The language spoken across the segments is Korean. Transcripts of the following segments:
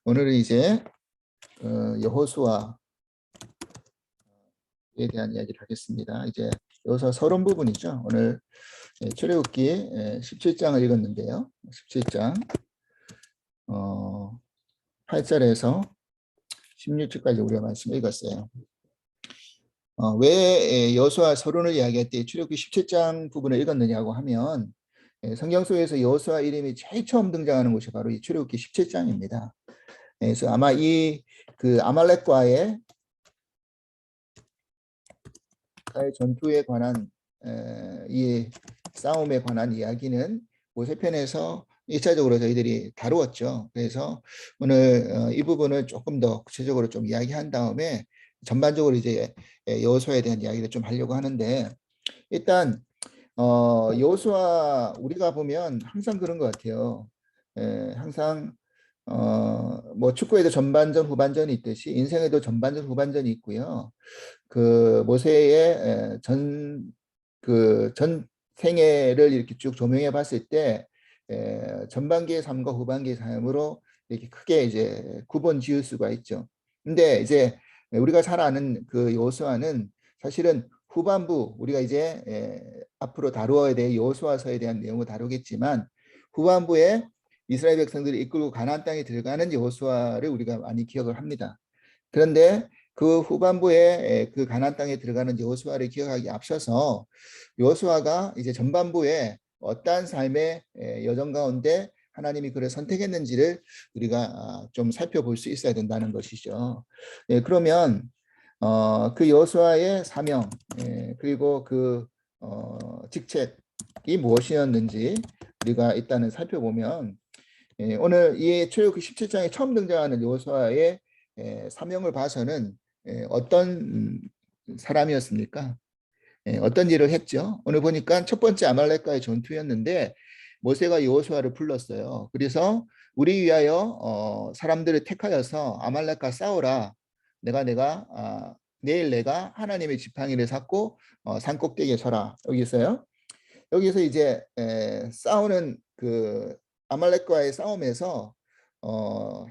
오늘은 이제 여호수아에 대한 이야기를 하겠습니다. 이제 여호수아 서론 부분이죠. 오늘 출애굽기 17장을 읽었는데요. 17장 8절에서 16절까지 우리가 말씀을 읽었어요. 왜 여호수아 서론을 이야기할 때 출애굽기 17장 부분을 읽었느냐고 하면 성경 속에서 여호수아 이름이 제일 처음 등장하는 곳이 바로 이 출애굽기 17장입니다. 그래서 아마 그 아말렉과의 전투에 관한 이 싸움에 관한 이야기는 모세편에서 1차적으로 저희들이 다루었죠. 그래서 오늘 이 부분을 조금 더 구체적으로 좀 이야기한 다음에 전반적으로 이제 여호수아에 대한 이야기를 좀 하려고 하는데, 일단 여호수아 우리가 보면 항상 그런 것 같아요. 항상 뭐 축구에도 전반전 후반전이 있듯이 인생에도 전반전 후반전이 있고요. 그 모세의 그 전생애를 이렇게 쭉 조명해 봤을 때 전반기의 삶과 후반기의 삶으로 이렇게 크게 이제 구분 지을 수가 있죠. 근데 이제 우리가 잘 아는 그 여호수아는 사실은 후반부, 우리가 이제 앞으로 다루어야 될 여호수아서에 대한 내용을 다루겠지만, 후반부에 이스라엘 백성들이 이끌고 가나안 땅에 들어가는 여호수아를 우리가 많이 기억을 합니다. 그런데 그 후반부에 그 가나안 땅에 들어가는 여호수아를 기억하기 앞서서 여호수아가 이제 전반부에 어떠한 삶의 여정 가운데 하나님이 그를 선택했는지를 우리가 좀 살펴볼 수 있어야 된다는 것이죠. 그러면 그 여호수아의 사명, 그리고 그 직책이 무엇이었는지 우리가 일단은 살펴보면, 오늘 이 출애굽기 17장에 처음 등장하는 여호수아의 사명을 봐서는 어떤 사람이었습니까? 어떤 일을 했죠? 오늘 보니까 첫 번째 아말렉과의 전투였는데 모세가 여호수아를 불렀어요. 그래서 우리 위하여 사람들을 택하여서 아말렉과 싸우라. 내일 내가 하나님의 지팡이를 잡고 산 꼭대기에 서라. 여기서 이제 싸우는 그 아말렉과의 싸움에서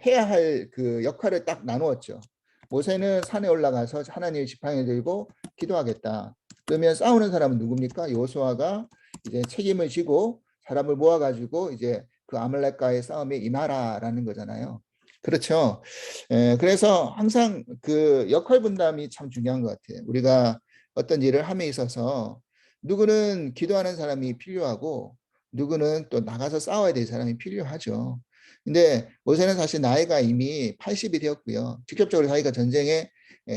해야 할 그 역할을 딱 나누었죠. 모세는 산에 올라가서 하나님의 지팡이를 들고 기도하겠다. 그러면 싸우는 사람은 누굽니까? 여호수아가 이제 책임을 지고 사람을 모아가지고 이제 그 아말렉과의 싸움에 임하라라는 거잖아요. 그렇죠. 그래서 항상 그 역할 분담이 참 중요한 것 같아요. 우리가 어떤 일을 함에 있어서 누구는 기도하는 사람이 필요하고 누구는 또 나가서 싸워야 될 사람이 필요하죠. 근데 모세는 사실 나이가 이미 80이 되었고요. 직접적으로 자기가 전쟁에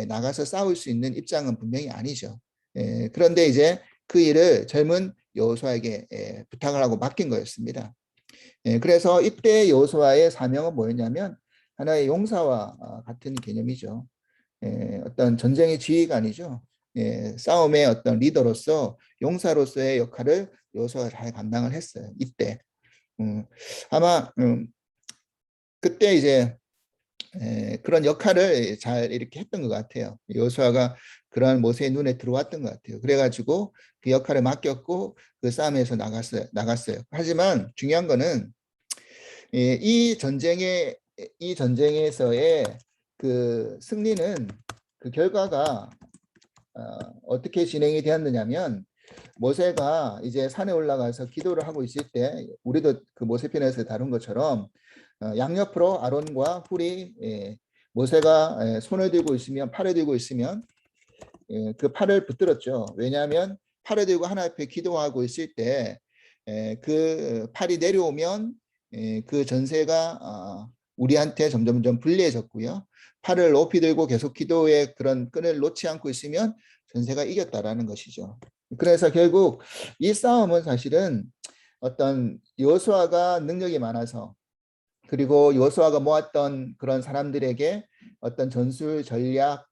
나가서 싸울 수 있는 입장은 분명히 아니죠. 그런데 이제 그 일을 젊은 여호수아에게 부탁을 하고 맡긴 거였습니다. 그래서 이때 여호수아의 사명은 뭐였냐면 하나의 용사와 같은 개념이죠. 어떤 전쟁의 지휘관이죠. 싸움의 어떤 리더로서 용사로서의 역할을 여호수아가 잘 감당을 했어요. 이때 아마 그때 이제 그런 역할을 잘 이렇게 했던 것 같아요. 여호수아가 그런 모세의 눈에 들어왔던 것 같아요. 그래가지고 그 역할을 맡겼고 그 싸움에서 나갔어요. 하지만 중요한 거는 이 전쟁에서의 그 승리는, 그 결과가 어떻게 진행이 되었느냐면, 모세가 이제 산에 올라가서 기도를 하고 있을 때 우리도 그 모세편에서 다룬 것처럼 양옆으로 아론과 훌이 모세가 손을 들고 있으면, 팔을 들고 있으면 그 팔을 붙들었죠. 왜냐하면 팔을 들고 하나님 앞에 기도하고 있을 때 그 팔이 내려오면 그 전세가 우리한테 점점점 불리해졌고요. 팔을 높이 들고 계속 기도의 그런 끈을 놓지 않고 있으면 전세가 이겼다라는 것이죠. 그래서 결국 이 싸움은 사실은 어떤 여호수아가 능력이 많아서, 그리고 여호수아가 모았던 그런 사람들에게 어떤 전술 전략,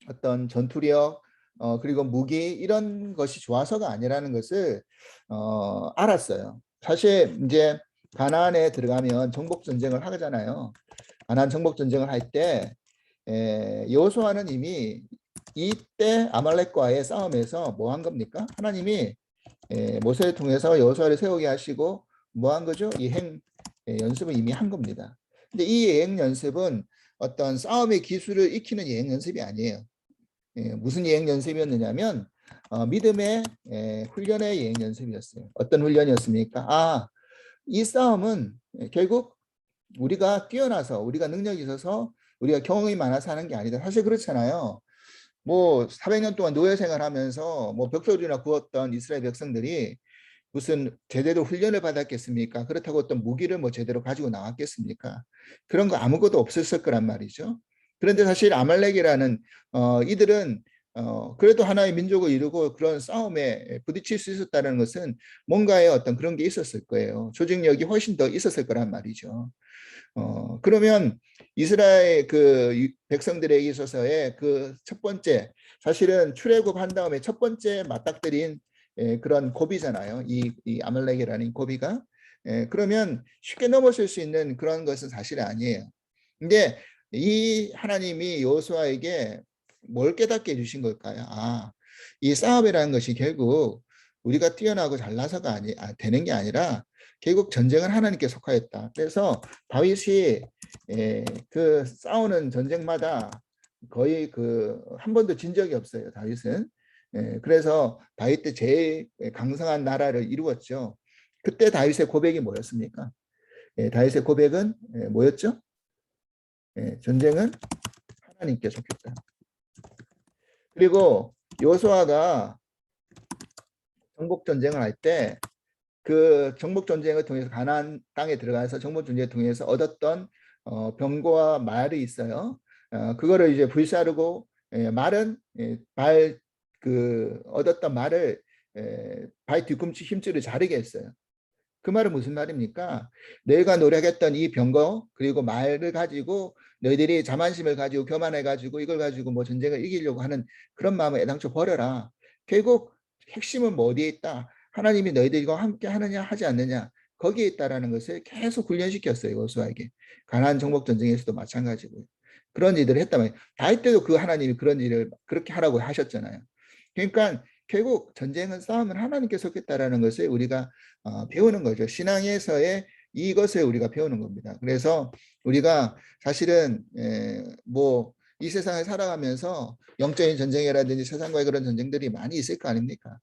어떤 전투력, 그리고 무기, 이런 것이 좋아서가 아니라는 것을 알았어요. 사실 이제 가나안에 들어가면 정복 전쟁을 하잖아요. 가나안 정복 전쟁을 할 때 여호수아는 이미 이때 아말렉과의 싸움에서 뭐 한 겁니까? 하나님이 모세를 통해서 여호수아를 세우게 하시고 뭐 한 거죠? 연습을 이미 한 겁니다. 근데 이 예행 연습은 어떤 싸움의 기술을 익히는 예행 연습이 아니에요. 무슨 예행 연습이었느냐면 믿음의 훈련의 예행 연습이었어요. 어떤 훈련이었습니까? 이 싸움은 결국 우리가 뛰어나서 우리가 능력이 있어서 우리가 경험이 많아서 하는 게 아니다. 사실 그렇잖아요. 뭐 400년 동안 노예 생활하면서 뭐 벽돌이나 구웠던 이스라엘 백성들이 무슨 제대로 훈련을 받았겠습니까? 그렇다고 어떤 무기를 뭐 제대로 가지고 나왔겠습니까? 그런 거 아무것도 없었을 거란 말이죠. 그런데 사실 아말렉이라는 이들은 그래도 하나의 민족을 이루고 그런 싸움에 부딪힐 수 있었다는 것은 뭔가의 어떤 그런 게 있었을 거예요. 조직력이 훨씬 더 있었을 거란 말이죠. 그러면 이스라엘 그 백성들에게 있어서의 그 첫 번째 사실은 출애굽한 다음에 첫 번째 맞닥뜨린 그런 고비잖아요. 이 아말렉이라는 고비가. 그러면 쉽게 넘어설 수 있는 그런 것은 사실 아니에요. 근데 이 하나님이 여호수아에게 뭘 깨닫게 해주신 걸까요? 이 싸움이라는 것이 결국 우리가 뛰어나고 잘나서가 되는 게 아니라 결국 전쟁은 하나님께 속하였다. 그래서 다윗이 그 싸우는 전쟁마다 거의 그 한 번도 진 적이 없어요. 다윗은. 그래서 다윗 때 제일 강성한 나라를 이루었죠. 그때 다윗의 고백이 뭐였습니까? 다윗의 고백은 뭐였죠? 전쟁은 하나님께 속했다. 그리고 여호수아가 정복 전쟁을 할 때 그 정복 전쟁을 통해서 가나안 땅에 들어가서 정복 전쟁을 통해서 얻었던 병거와 말이 있어요. 그거를 이제 불사르고 말은 발 그 얻었던 말을 발 뒤꿈치 힘줄을 자르게 했어요. 그 말은 무슨 말입니까? 너희가 노력했던 이 병거 그리고 말을 가지고 너희들이 자만심을 가지고 교만해 가지고 이걸 가지고 뭐 전쟁을 이기려고 하는 그런 마음을 애당초 버려라. 결국 핵심은 뭐 어디에 있다? 하나님이 너희들과 함께 하느냐 하지 않느냐 거기에 있다라는 것을 계속 훈련시켰어요. 여호수아에게. 가나안 정복 전쟁에서도 마찬가지고요. 그런 일들을 했단 말이에요. 다윗 때도 그 하나님이 그런 일을 그렇게 하라고 하셨잖아요. 그러니까 결국 전쟁은 싸움은 하나님께 속했다라는 것을 우리가 배우는 거죠. 신앙에서의 이것을 우리가 배우는 겁니다. 그래서 우리가 사실은 뭐 이 세상을 살아가면서 영적인 전쟁이라든지 세상과의 그런 전쟁들이 많이 있을 거 아닙니까?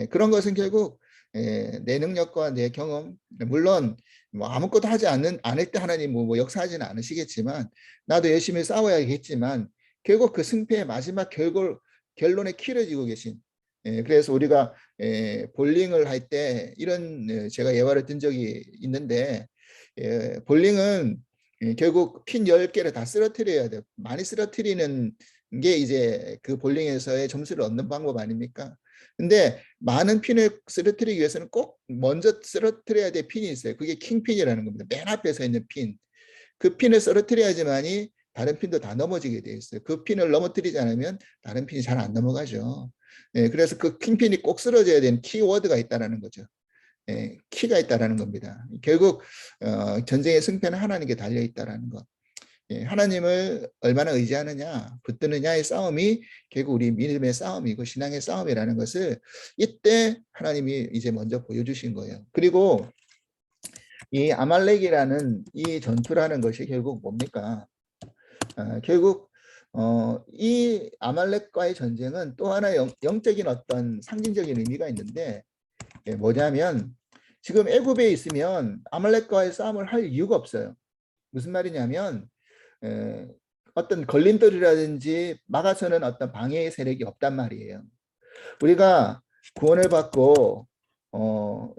그런 것은 결국 내 능력과 내 경험, 물론 뭐 아무것도 하지 않을 때 하나님 뭐 역사하지는 않으시겠지만 나도 열심히 싸워야겠지만 결국 그 승패의 마지막 결론의 키를 쥐고 계신 그래서 우리가 볼링을 할 때 이런 제가 예화를 든 적이 있는데 볼링은 결국 핀 10개를 다 쓰러뜨려야 돼요. 많이 쓰러뜨리는 게 이제 그 볼링에서의 점수를 얻는 방법 아닙니까? 근데 많은 핀을 쓰러뜨리기 위해서는 꼭 먼저 쓰러뜨려야 될 핀이 있어요. 그게 킹핀이라는 겁니다. 맨 앞에 서 있는 핀. 그 핀을 쓰러뜨려야지만이 다른 핀도 다 넘어지게 돼 있어요. 그 핀을 넘어뜨리지 않으면 다른 핀이 잘 안 넘어가죠. 그래서 그 킹핀이 꼭 쓰러져야 되는 키워드가 있다는 거죠. 키가 있다는 겁니다. 결국 전쟁의 승패는 하나님께 달려 있다는 것. 하나님을 얼마나 의지하느냐, 붙드느냐의 싸움이 결국 우리 믿음의 싸움이고 신앙의 싸움이라는 것을 이때 하나님이 이제 먼저 보여주신 거예요. 그리고 이 아말렉이라는 이 전투라는 것이 결국 뭡니까? 결국 이 아말렉과의 전쟁은 또 하나 영적인 어떤 상징적인 의미가 있는데 뭐냐면 지금 애굽에 있으면 아말렉과의 싸움을 할 이유가 없어요. 무슨 말이냐면 어떤 걸림돌이라든지 막아서는 어떤 방해의 세력이 없단 말이에요. 우리가 구원을 받고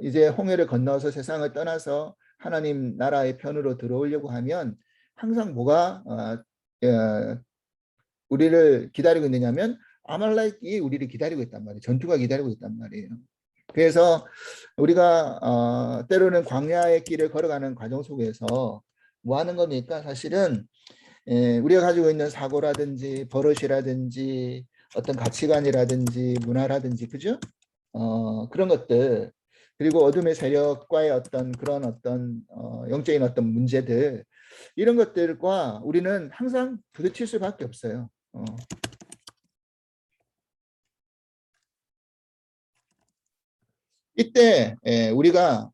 이제 홍해를 건너서 세상을 떠나서 하나님 나라의 편으로 들어오려고 하면 항상 뭐가 우리를 기다리고 있느냐면 아말렉이 우리를 기다리고 있단 말이에요. 전투가 기다리고 있단 말이에요. 그래서 우리가 때로는 광야의 길을 걸어가는 과정 속에서 뭐 하는 겁니까? 사실은 우리가 가지고 있는 사고라든지 버릇이라든지 어떤 가치관이라든지 문화라든지 그죠? 그런 것들 그리고 어둠의 세력과의 어떤 그런 어떤 영적인 어떤 문제들 이런 것들과 우리는 항상 부딪힐 수밖에 없어요. 이때 우리가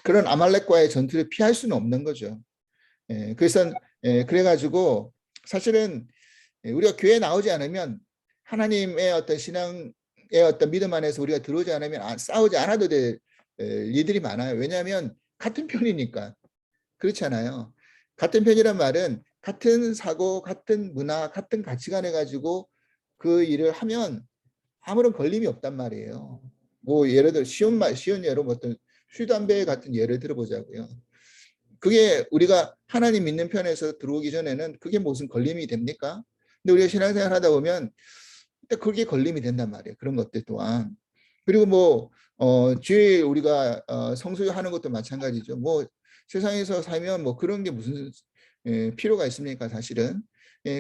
그런 아말렉과의 전투를 피할 수는 없는 거죠. 그래서 그래가지고 사실은 우리가 교회 나오지 않으면 하나님의 어떤 신앙의 어떤 믿음 안에서 우리가 들어오지 않으면 싸우지 않아도 될 일들이 많아요. 왜냐하면 같은 편이니까. 그렇잖아요. 같은 편이란 말은 같은 사고, 같은 문화, 같은 가치관을 가지고 그 일을 하면 아무런 걸림이 없단 말이에요. 뭐 예를 들어 쉬운 예로 뭐 어떤 술, 담배 같은 예를 들어보자고요. 그게 우리가 하나님 믿는 편에서 들어오기 전에는 그게 무슨 걸림이 됩니까? 근데 우리가 신앙생활 하다 보면 그게 걸림이 된단 말이에요. 그런 것들 또한. 그리고 뭐 주일 우리가 성수하는 것도 마찬가지죠. 뭐 세상에서 살면 뭐 그런 게 무슨 필요가 있습니까, 사실은.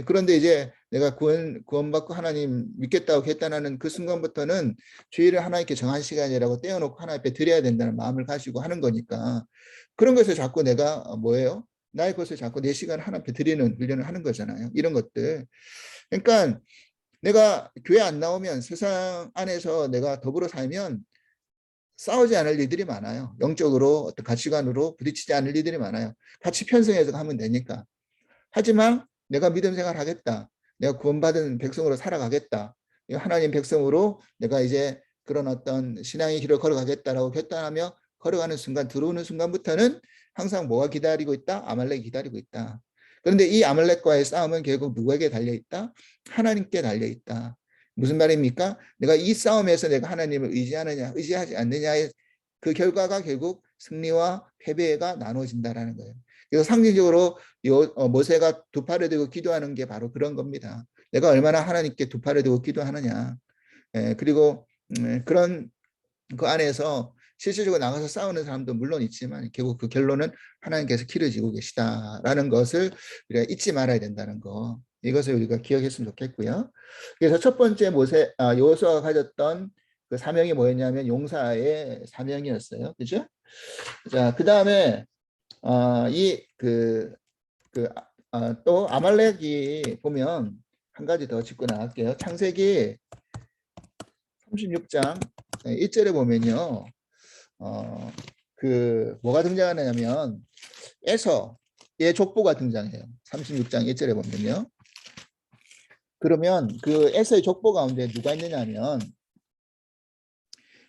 그런데 이제 내가 구원받고 하나님 믿겠다고 결단하는 그 순간부터는 주일을 하나님께 정한 시간이라고 떼어놓고 하나님 앞에 드려야 된다는 마음을 가지고 하는 거니까 그런 것을 자꾸 내가 뭐예요? 나의 것을 자꾸 내 시간 하나님 앞에 드리는 훈련을 하는 거잖아요. 이런 것들. 그러니까 내가 교회 안 나오면 세상 안에서 내가 더불어 살면 싸우지 않을 일들이 많아요. 영적으로 어떤 가치관으로 부딪히지 않을 일들이 많아요. 같이 편성해서 하면 되니까. 하지만 내가 믿음 생활 하겠다. 내가 구원받은 백성으로 살아가겠다. 하나님 백성으로 내가 이제 그런 어떤 신앙의 길을 걸어가겠다라고 결단하며 걸어가는 순간, 들어오는 순간부터는 항상 뭐가 기다리고 있다? 아말렉이 기다리고 있다. 그런데 이 아말렉과의 싸움은 결국 누구에게 달려있다? 하나님께 달려있다. 무슨 말입니까? 내가 이 싸움에서 내가 하나님을 의지하느냐, 의지하지 않느냐의 그 결과가 결국 승리와 패배가 나눠진다라는 거예요. 그래서 상징적으로 모세가 두 팔을 들고 기도하는 게 바로 그런 겁니다. 내가 얼마나 하나님께 두 팔을 들고 기도하느냐. 그리고 그런 그 안에서 실질적으로 나가서 싸우는 사람도 물론 있지만 결국 그 결론은 하나님께서 길을 지고 계시다라는 것을 우리가 잊지 말아야 된다는 거. 이것을 우리가 기억했으면 좋겠고요. 그래서 첫 번째 여호수아가 가졌던 그 사명이 뭐였냐면 용사의 사명이었어요. 그죠? 자, 그 다음에 또 아말렉이 보면 한 가지 더 짚고 나갈게요. 창세기 36장 1절에 보면요. 뭐가 등장하냐면 에서의 족보가 등장해요. 36장 1절에 보면요. 그러면 그 에서의 족보 가운데 누가 있느냐면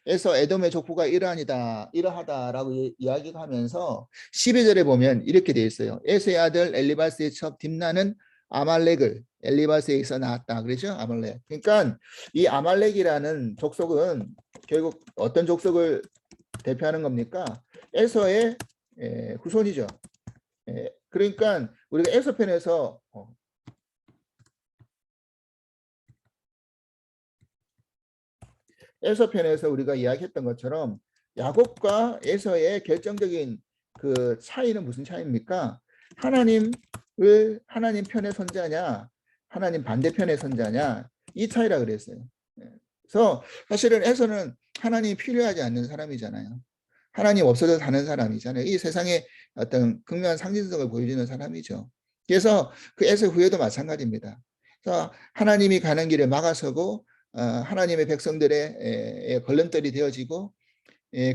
에서 에돔의 족보가 이러하다라고 이야기가 하면서 12절에 보면 이렇게 되어 있어요. 에서의 아들 엘리바스의 첩 딥나는 아말렉을 엘리바스에서 낳았다. 그렇죠? 아말렉. 그러니까 이 아말렉이라는 족속은 결국 어떤 족속을 대표하는 겁니까? 에서의 후손이죠. 그러니까 우리가 에서편에서 에서편에서 우리가 이야기했던 것처럼 야곱과 에서의 결정적인 그 차이는 무슨 차이입니까? 하나님 편에 선자냐, 하나님 반대편에 선자냐, 이 차이라 그랬어요. 그래서 사실은 에서는 하나님이 필요하지 않는 사람이잖아요. 하나님 없어져 사는 사람이잖아요. 이 세상에 어떤 극명한 상징성을 보여주는 사람이죠. 그래서 그 에서 후에도 마찬가지입니다. 그래서 하나님이 가는 길을 막아서고 하나님의 백성들의 걸림돌이 되어지고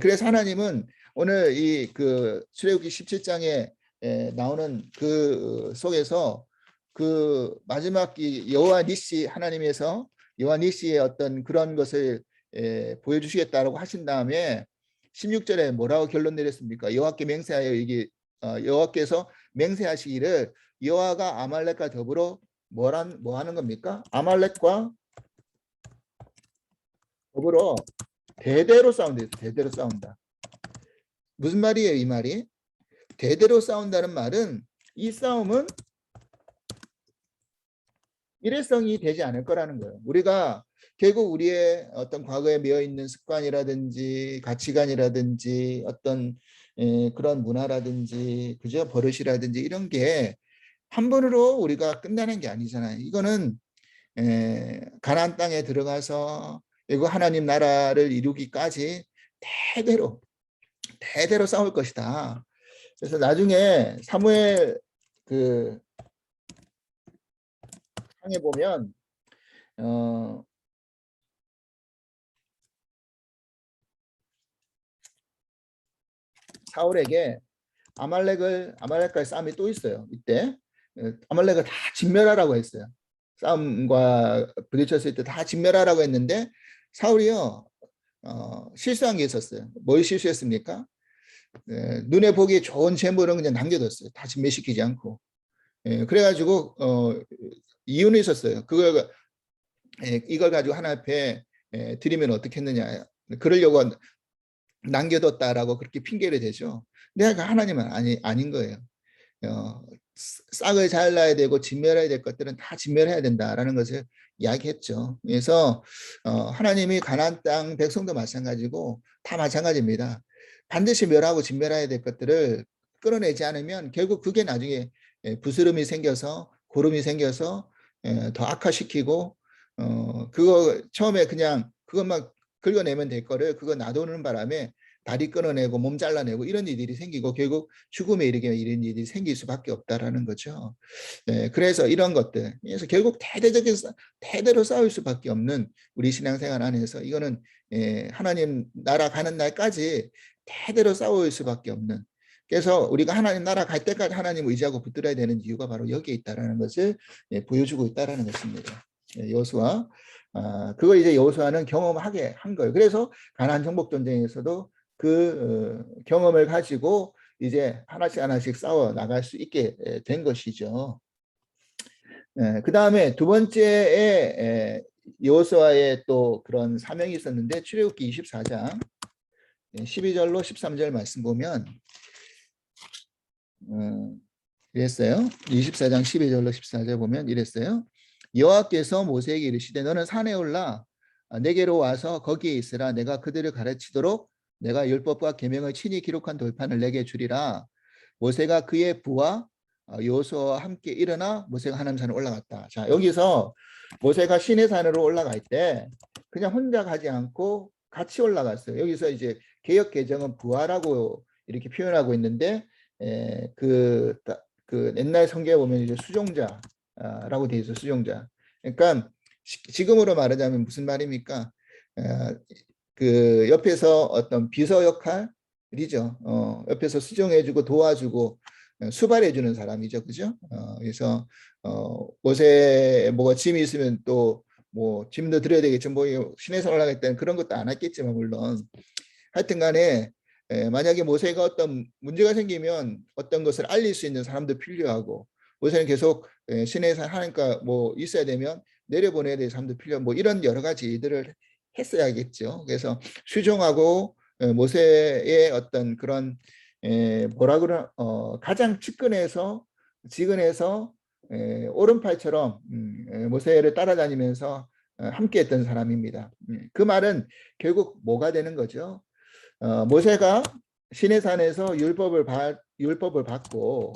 그래서 하나님은 오늘 그 출애굽기 17장에 나오는 그 속에서 그 마지막 여호와 니시 하나님에서 여호와 니시의 어떤 그런 것을 보여주시겠다라고 하신 다음에 16절에 뭐라고 결론 내렸습니까? 여호와께 맹세하여 여호와께서 맹세하시기를 여호와가 아말렉과 더불어 뭐 하는 겁니까? 아말렉과 더불어 대대로 싸운다. 대대로 싸운다. 무슨 말이에요, 이 말이? 대대로 싸운다는 말은 이 싸움은 일회성이 되지 않을 거라는 거예요. 우리가 결국 우리의 어떤 과거에 매여 있는 습관이라든지 가치관이라든지 어떤 그런 문화라든지 그죠? 버릇이라든지 이런 게 한 번으로 우리가 끝나는 게 아니잖아요. 이거는 가나안 땅에 들어가서 그리고 하나님 나라를 이루기까지 대대로 대대로 싸울 것이다. 그래서 나중에 사무엘 그 상에 보면 어, 사울에게 아말렉과의 싸움이 또 있어요. 이때 아말렉을 다 진멸하라고 했어요. 싸움과 부딪혔을 때 다 진멸하라고 했는데 사울이요 실수한 게 있었어요. 뭘 실수했습니까? 눈에 보기 좋은 재물은 그냥 남겨뒀어요. 다 진멸시키지 않고. 그래가지고 이윤이 있었어요. 이걸 가지고 하나님 앞에 드리면 어떻게 했느냐. 그러려고 남겨뒀다라고 그렇게 핑계를 대죠. 근데 하나님은 아닌 거예요. 싹을 잘라야 되고 진멸해야 될 것들은 다 진멸해야 된다라는 것을 이야기했죠. 그래서 하나님이 가나안 땅 백성도 마찬가지고 다 마찬가지입니다. 반드시 멸하고 진멸해야 될 것들을 끌어내지 않으면 결국 그게 나중에 부스름이 생겨서 고름이 생겨서 더 악화시키고 그거 처음에 그냥 그것만 긁어내면 될 거를 그거 놔두는 바람에 다리 끊어내고 몸 잘라내고 이런 일들이 생기고 결국 죽음에 이르게 이런 일이 생길 수밖에 없다라는 거죠. 그래서 이런 것들, 그래서 결국 대대로 싸울 수밖에 없는 우리 신앙생활 안에서 이거는 하나님 나라 가는 날까지 대대로 싸울 수밖에 없는. 그래서 우리가 하나님 나라 갈 때까지 하나님 의지하고 붙들어야 되는 이유가 바로 여기에 있다라는 것을 보여주고 있다라는 것입니다. 여호수아, 그거 이제 여호수아는 경험하게 한 거예요. 그래서 가나안 정복 전쟁에서도 그 경험을 가지고 이제 하나씩 싸워 나갈 수 있게 된 것이죠. 그 다음에 두 번째에 여호수아의 또 그런 사명이 있었는데 출애굽기 24장 12절로 13절 말씀 보면 이랬어요. 24장 12절로 14절 보면 이랬어요. 여호와께서 모세에게 이르시되 너는 산에 올라 내게로 와서 거기에 있으라. 내가 그들을 가르치도록 내가 율법과 계명을 친히 기록한 돌판을 내게 주리라. 모세가 그의 부하 여호수아와 함께 일어나 모세가 하나님 산에 올라갔다. 자, 여기서 모세가 시내 산으로 올라갈 때 그냥 혼자 가지 않고 같이 올라갔어요. 여기서 이제 개역 개정은 부하라고 이렇게 표현하고 있는데 그 옛날 성경에 보면 이제 수종자라고 되어 있어. 수종자. 그러니까 지금으로 말하자면 무슨 말입니까? 그 옆에서 어떤 비서 역할이죠. 옆에서 수정해주고 도와주고 수발해주는 사람이죠, 그죠? 그래서 옷에 뭐가 짐이 있으면 또 뭐 짐도 드려야 되겠죠. 뭐 시내산 올라갈 때는 그런 것도 안 했겠지만 물론 하여튼간에 만약에 모세가 어떤 문제가 생기면 어떤 것을 알릴 수 있는 사람도 필요하고 모세는 계속 시내산 하니까 뭐 있어야 되면 내려보내야 될 사람도 필요하고 뭐 이런 여러 가지 일들을 했어야겠죠. 그래서 수종하고 모세의 어떤 그런 뭐라 그러 가장 측근해서 지근해서 오른팔처럼 모세를 따라다니면서 함께했던 사람입니다. 그 말은 결국 뭐가 되는 거죠? 모세가 시내산에서 율법을 받고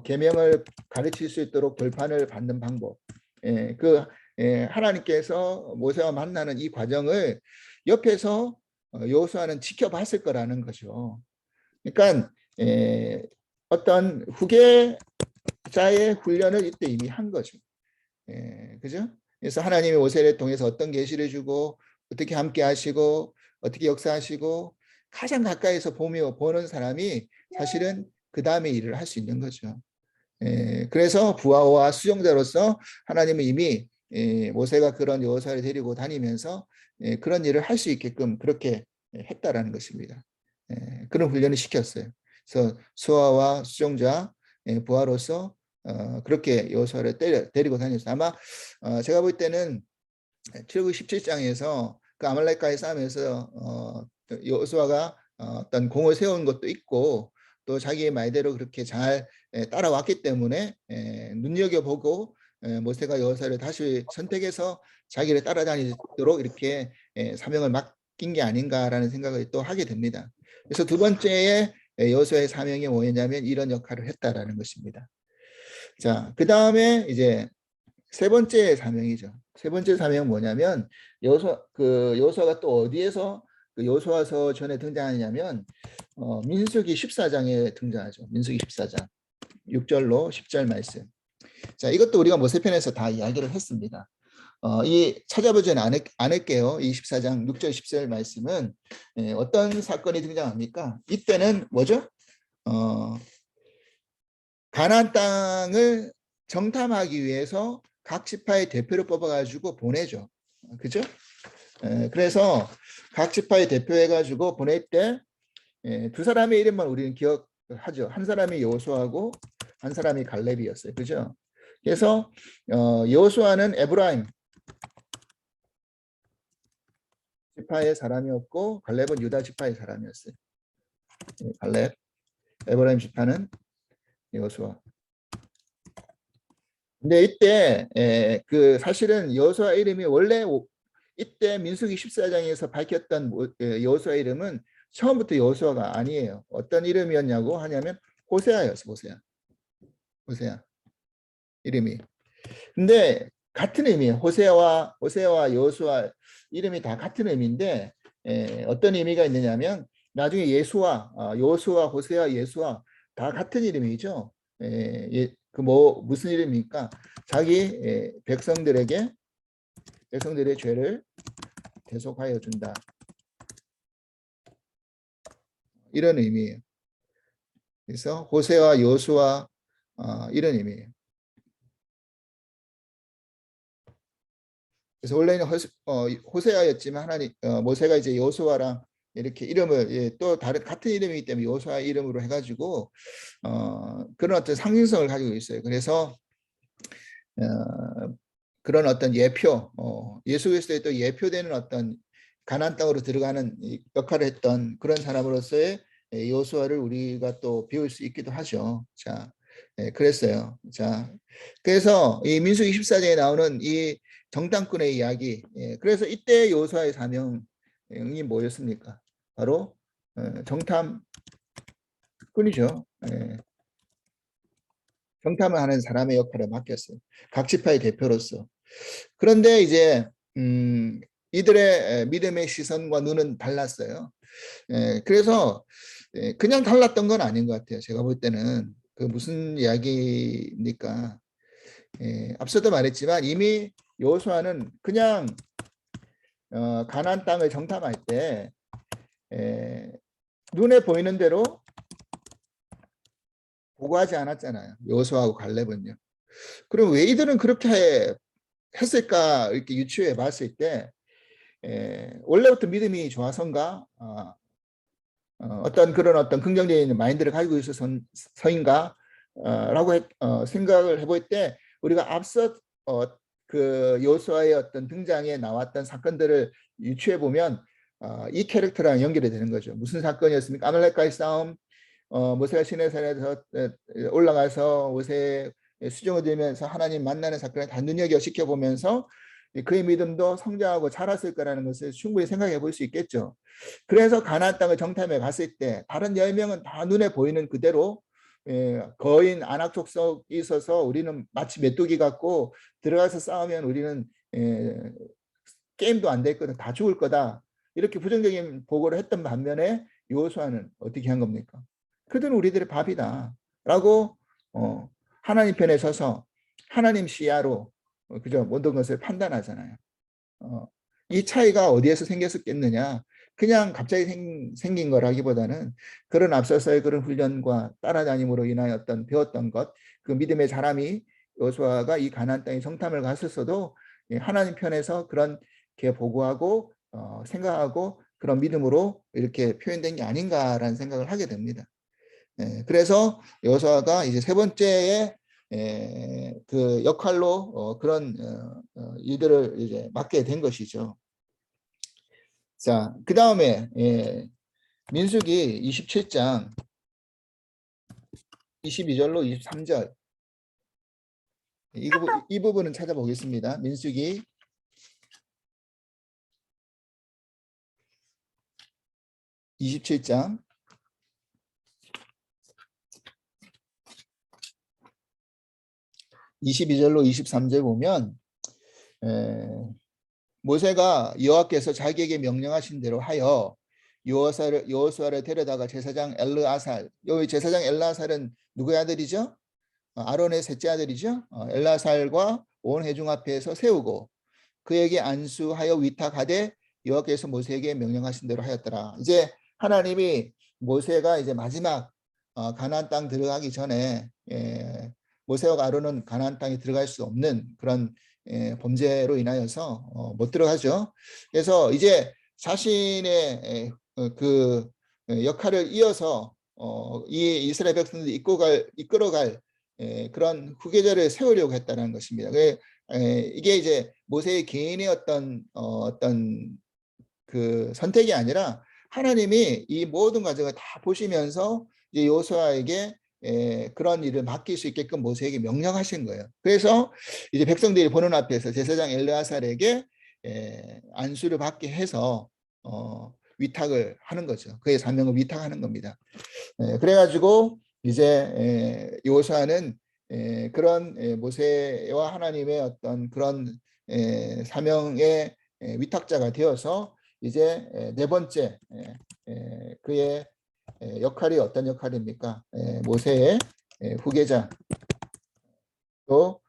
계명을 가르칠 수 있도록 돌판을 받는 방법. 하나님께서 모세와 만나는 이 과정을 옆에서 여호수아는 지켜봤을 거라는 거죠. 그러니까 어떤 후계자의 훈련을 이때 이미 한 거죠. 그죠? 그래서 하나님이 모세를 통해서 어떤 계시를 주고 어떻게 함께 하시고 어떻게 역사하시고 가장 가까이서 보는 사람이 사실은 그 다음에 일을 할 수 있는 거죠. 그래서 부하와 수종자로서 하나님은 이미 모세가 그런 여호수아를 데리고 다니면서 그런 일을 할 수 있게끔 그렇게 했다라는 것입니다. 그런 훈련을 시켰어요. 그래서 수하와 수종자 부하로서 그렇게 여호수아를 데리고 다녔어요. 아마 제가 볼 때는 출애굽기 17장에서 그 아말렉과의 싸움에서 여호수아가 어떤 공을 세운 것도 있고 또 자기의 말대로 그렇게 잘 따라왔기 때문에 눈여겨보고 모세가 여호수아를 다시 선택해서 자기를 따라다니도록 이렇게 사명을 맡긴 게 아닌가라는 생각을 또 하게 됩니다. 그래서 두 번째의 여호수아의 사명이 뭐였냐면 이런 역할을 했다라는 것입니다. 자, 그 다음에 이제 세 번째 사명이죠. 세 번째 사명은 뭐냐면 여호수아가 또 어디에서 그 여호수아서 전에 등장하냐면 민수기 14장에 등장하죠. 민수기 14장 6절로 10절 말씀. 자, 이것도 우리가 모세편에서 다 이야기를 했습니다. 이 찾아보지는 않을게요. 이 14장 6절 10절 말씀은 어떤 사건이 등장합니까? 이때는 뭐죠? 가나안 땅을 정탐하기 위해서 각 지파의 대표를 뽑아가지고 보내죠. 그죠? 그래서 각 지파의 대표해가지고 보낼 때 두 사람의 이름만 우리는 기억하죠. 한 사람이 여호수아고 한 사람이 갈렙이었어요. 그죠? 그래서 여호수아는 에브라임 지파의 사람이었고 갈렙은 유다 지파의 사람이었어요. 갈렙, 에브라임 지파는 여호수아. 근데 이때 그 사실은 여호수아 이름이 원래 이때 민수기 14장에서 밝혔던 여호수아 이름은 처음부터 여호수아가 아니에요. 어떤 이름이었냐고 하냐면 호세아였어. 호세아 이름이. 근데 같은 의미예요. 호세아와 여호수아 이름이 다 같은 의미인데 어떤 의미가 있느냐면 나중에 예수와 여호수아, 호세아, 예수와 다 같은 이름이죠. 그 무슨 이름입니까? 자기 백성들의 죄를 대속하여 준다. 이런 의미예요. 그래서 호세와 여호수아 이런 의미예요. 그래서 원래는 호세아였지만 하나님 모세가 이제 여호수아랑 이렇게 이름을 또 다른 같은 이름이기 때문에 여호수아 이름으로 해가지고 그런 어떤 상징성을 가지고 있어요. 그래서 그런 어떤 예표, 예수 그리스도의 또 예표되는 어떤 가나안 땅으로 들어가는 역할을 했던 그런 사람으로서의 여호수아를 우리가 또 배울 수 있기도 하죠. 자, 그랬어요. 자, 그래서 이 민수기 24장에 나오는 이 정탐꾼의 이야기. 그래서 이때 여호수아의 사명이 뭐였습니까? 바로 정탐꾼이죠. 정탐을 하는 사람의 역할을 맡겼어요. 각 지파의 대표로서. 그런데 이제 이들의 믿음의 시선과 눈은 달랐어요. 그래서 그냥 달랐던 건 아닌 것 같아요. 제가 볼 때는 그 무슨 이야기입니까? 앞서도 말했지만 이미 여호수아는 그냥 가나안 땅을 정탐할 때 눈에 보이는 대로 보고하지 않았잖아요. 여호수아하고 갈렙은요. 그럼 왜 이들은 그렇게 했을까 이렇게 유추해 봤을 때 원래부터 믿음이 좋아서인가 어떤 그런 어떤 긍정적인 마인드를 가지고 있어서인가 라고 생각을 해볼 때 우리가 앞서 그 여호수아의 어떤 등장에 나왔던 사건들을 유추해 보면 이 캐릭터랑 연결이 되는 거죠. 무슨 사건이었습니까? 아말렉과의 싸움, 모세가 시내산에서 올라가서 모세 수종을 들면서 하나님 만나는 사건을 다 눈여겨 지켜보면서 그의 믿음도 성장하고 자랐을 거라는 것을 충분히 생각해 볼 수 있겠죠. 그래서 가나안 땅을 정탐해 갔을 때 다른 10명은 다 눈에 보이는 그대로 거인 안악 족속이 있어서 우리는 마치 메뚜기 같고 들어가서 싸우면 우리는 게임도 안 될 거다. 다 죽을 거다. 이렇게 부정적인 보고를 했던 반면에 여호수아는 어떻게 한 겁니까? 그들은 우리들의 밥이다. 라고 하나님 편에 서서 하나님 시야로 그죠? 모든 것을 판단하잖아요. 이 차이가 어디에서 생겼었겠느냐? 그냥 갑자기 생긴 거라기보다는 그런 앞서서의 그런 훈련과 따라다님으로 인하여 어떤 배웠던 것, 그 믿음의 사람이 여호수아가 이 가나안 땅에 정탐을 갔었어도 하나님 편에서 그런 게 보고하고 생각하고 그런 믿음으로 이렇게 표현된 게 아닌가라는 생각을 하게 됩니다. 그래서 여호수아가 이제 세 번째의 그 역할로 그런 일들을 이제 맡게 된 것이죠. 자, 그 다음에 민수기 27장 22절로 23절 이 부분은 찾아보겠습니다. 민수기 27장 22절로 23절 보면 모세가 여호와께서 자기에게 명령하신 대로 하여 여호수아를 데려다가 제사장 엘르아살, 여기 제사장 엘르아살은 누구의 아들이죠? 아론의 셋째 아들이죠. 엘르아살과 온 회중 앞에서 세우고 그에게 안수하여 위탁하되 여호와께서 모세에게 명령하신 대로 하였더라. 이제 하나님이 모세가 이제 마지막 가나안 땅 들어가기 전에 모세와 아론은 가나안 땅에 들어갈 수 없는 그런 범죄로 인하여서 못 들어가죠. 그래서 이제 자신의 그 역할을 이어서 이 이스라엘 백성들이 이끌어갈 그런 후계자를 세우려고 했다는 것입니다. 이게 이제 모세의 개인의 어떤 그 선택이 아니라 하나님이 이 모든 과정을 다 보시면서 이제 여호수아에게 그런 일을 맡길 수 있게끔 모세에게 명령하신 거예요. 그래서 이제 백성들이 보는 앞에서 제사장 엘르아살에게 안수를 받게 해서 위탁을 하는 거죠. 그의 사명을 위탁하는 겁니다. 그래가지고 이제 여호수아는 그런 모세와 하나님의 어떤 그런 사명의 위탁자가 되어서 이제 네 번째 그의 역할이 어떤 역할입니까? 모세의 후계자 또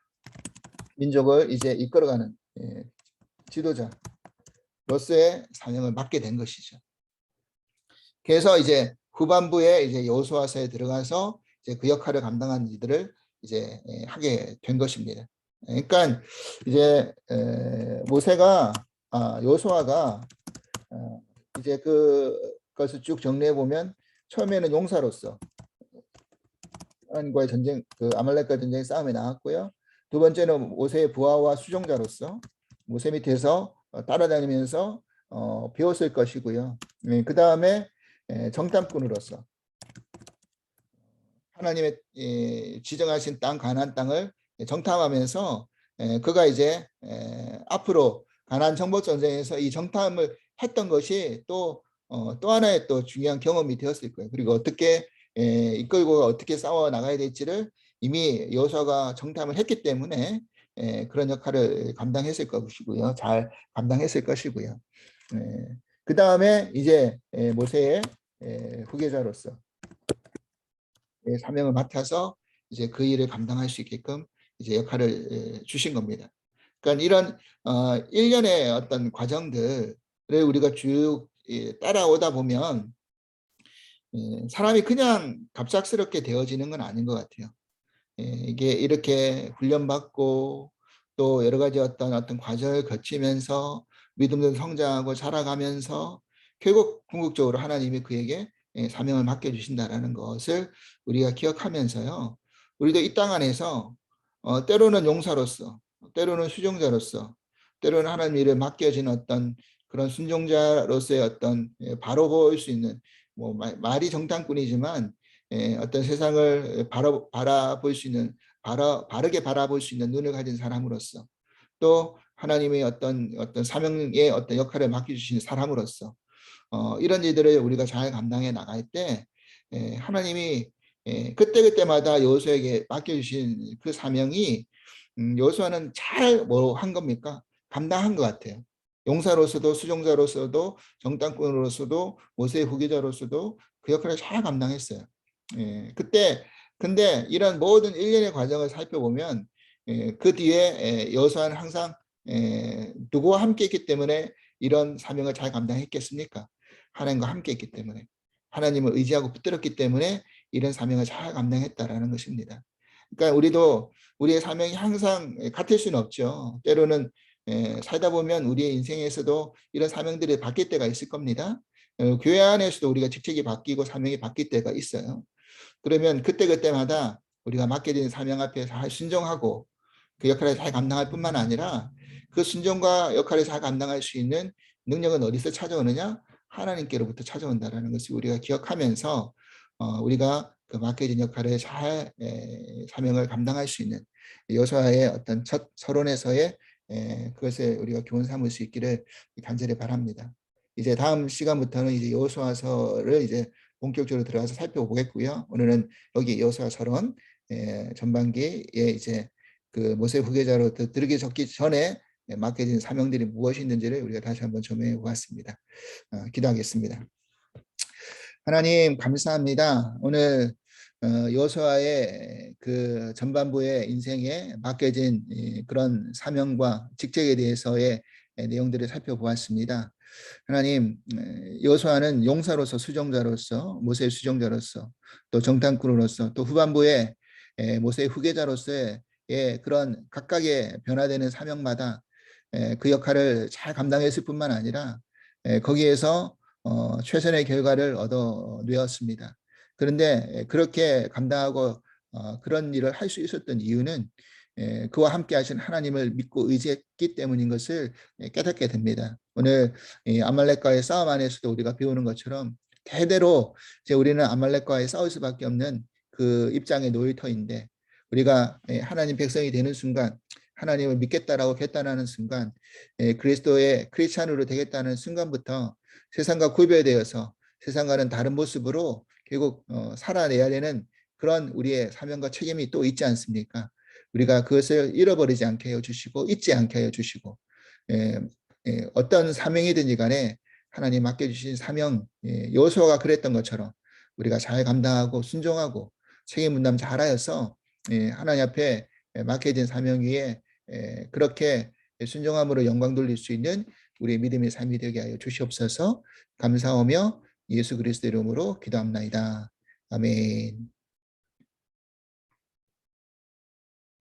민족을 이제 이끌어가는 지도자로서의 사명을 맡게 된 것이죠. 그래서 이제 후반부에 이제 여호수아서에 들어가서 이제 그 역할을 감당한 이들을 이제 하게 된 것입니다. 그러니까 이제 모세가 여호수아가 이제 그것을 쭉 정리해 보면 처음에는 용사로서 하나님과의 전쟁, 그 아말렉과 전쟁 싸움에 나왔고요. 두 번째는 모세의 부하와 수종자로서 모세 밑에서 따라다니면서 배웠을 것이고요. 그 다음에 정탐꾼으로서 하나님의 지정하신 땅 가나안 땅을 정탐하면서 그가 이제 앞으로 가나안 정복 전쟁에서 이 정탐을 했던 것이 또 하나의 또 중요한 경험이 되었을 거예요. 그리고 어떻게 이끌고 어떻게 싸워 나가야 될지를 이미 여호수아가 정탐을 했기 때문에 그런 역할을 감당했을 것이고요. 잘 감당했을 것이고요. 그 다음에 이제 모세의 후계자로서 사명을 맡아서 이제 그 일을 감당할 수 있게끔 이제 역할을 주신 겁니다. 그러니까 이런 일련의 어떤 과정들을 우리가 쭉 따라오다 보면 사람이 그냥 갑작스럽게 되어지는 건 아닌 것 같아요. 이게 이렇게 훈련받고 또 여러 가지 어떤 과정을 거치면서 믿음도 성장하고 자라가면서 결국 궁극적으로 하나님이 그에게 사명을 맡겨주신다라는 것을 우리가 기억하면서요. 우리도 이 땅 안에서 때로는 용사로서 때로는 수종자로서 때로는 하나님 일을 맡겨진 어떤 그런 순종자로서의 어떤 바로 보일 수 있는 뭐 말이 정탐꾼이지만 어떤 세상을 바라볼 수 있는 바르게 바라볼 수 있는 눈을 가진 사람으로서 또 하나님의 어떤 사명의 어떤 역할을 맡겨주신 사람으로서 이런 일들을 우리가 잘 감당해 나갈 때 하나님이 그때그때마다 여호수아에게 맡겨주신 그 사명이 여호수아는 잘 뭐 한 겁니까? 감당한 것 같아요. 용사로서도 수종자로서도 정탐꾼으로서도 모세의 후계자로서도 그 역할을 잘 감당했어요. 그때 근데 이런 모든 일련의 과정을 살펴보면 그 뒤에 여호수아는 항상 누구와 함께 있기 때문에 이런 사명을 잘 감당했겠습니까? 하나님과 함께 있기 때문에 하나님을 의지하고 붙들었기 때문에 이런 사명을 잘 감당했다라는 것입니다. 그러니까 우리도 우리의 사명이 항상 같을 수는 없죠. 때로는 살다 보면 우리의 인생에서도 이런 사명들이 바뀔 때가 있을 겁니다. 교회 안에서도 우리가 직책이 바뀌고 사명이 바뀔 때가 있어요. 그러면 그때그때마다 우리가 맡겨진 사명 앞에 잘 순종하고 그 역할을 잘 감당할 뿐만 아니라 그 순종과 역할을 잘 감당할 수 있는 능력은 어디서 찾아오느냐? 하나님께로부터 찾아온다는 것을 우리가 기억하면서 우리가 그 맡겨진 역할을 잘 사명을 감당할 수 있는 여호수아의 어떤 첫 서론에서의 그것에 우리가 교훈 삼을 수 있기를 간절히 바랍니다. 이제 다음 시간부터는 이제 여호수아서를 이제 본격적으로 들어가서 살펴보겠고요. 오늘은 여기 여호수아 서론 전반기에 이제 그 모세 후계자로 들게 적기 전에 맡겨진 사명들이 무엇이 있는지를 우리가 다시 한번 점해 보았습니다. 기도하겠습니다. 하나님 감사합니다. 오늘 여호수아의 그 전반부의 인생에 맡겨진 그런 사명과 직책에 대해서의 내용들을 살펴보았습니다. 하나님, 여호수아는 용사로서 수종자로서 모세의 수종자로서 또 정탐꾼으로서 또 후반부에 모세의 후계자로서의 그런 각각의 변화되는 사명마다 그 역할을 잘 감당했을 뿐만 아니라 거기에서 최선의 결과를 얻어 내었습니다. 그런데 그렇게 감당하고 그런 일을 할 수 있었던 이유는 그와 함께 하신 하나님을 믿고 의지했기 때문인 것을 깨닫게 됩니다. 오늘 이 아말렉과의 싸움 안에서도 우리가 배우는 것처럼 대대로 이제 우리는 아말렉과의 싸울 수밖에 없는 그 입장의 놀이터인데 우리가 하나님 백성이 되는 순간 하나님을 믿겠다라고 결단하는 순간 그리스도의 크리스찬으로 되겠다는 순간부터 세상과 구별되어서 세상과는 다른 모습으로 결국 살아내야 되는 그런 우리의 사명과 책임이 또 있지 않습니까? 우리가 그것을 잃어버리지 않게 해 주시고 잊지 않게 해 주시고 어떤 사명이든지 간에 하나님 맡겨주신 사명 여호수아가 그랬던 것처럼 우리가 잘 감당하고 순종하고 책임 분담 잘하여서 하나님 앞에 맡겨진 사명 위에 그렇게 순종함으로 영광 돌릴 수 있는 우리의 믿음의 삶이 되게 하여 주시옵소서. 감사하며 예수 그리스도 이름으로 기도합나이다. 아멘.